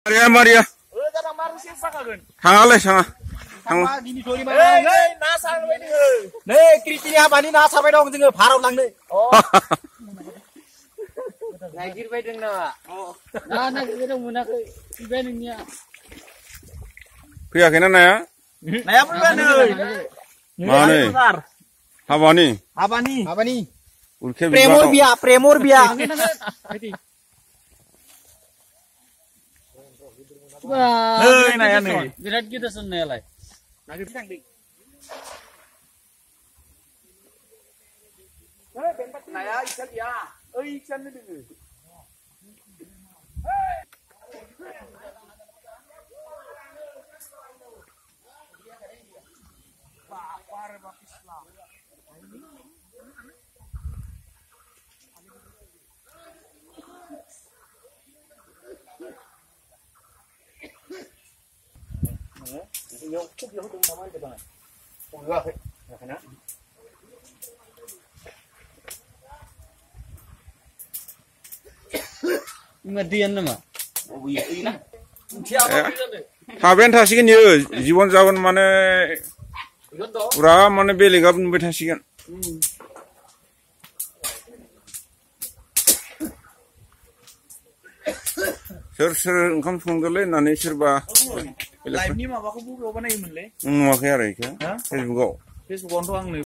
Maria, Maria. Hangalai sanga. Hang. Nih, Kristina Habani na sampai dong जोङो भारत लांनो. नागिरबाय दं नामा? ना नागिरबाय मोनाखै. फैबाय नोंनिया. Fैयाखैना नाया? नाया फैबाय नै. माने? Habani. Habani. Urke Premor biya. Nei, naya nei. Birat kita sunnayalah. Nagir tangdi. Naya ikan ya. Ikan ni dulu. Yung kubi ako dun naman diba? Uga kay. Kana? Ngadian nama. Oh iya ina. Haben thasigen yo jibon jagon mane pura mane belegab nubai thasigen. Soर ओंखाम संदोलै होननानै सोरबा लाइभनि माबाखौ बुब्राव बानायोमोनलै नुवाखै आरो इखो फेसबुकआव फेसबुकआवनोथ' आंनो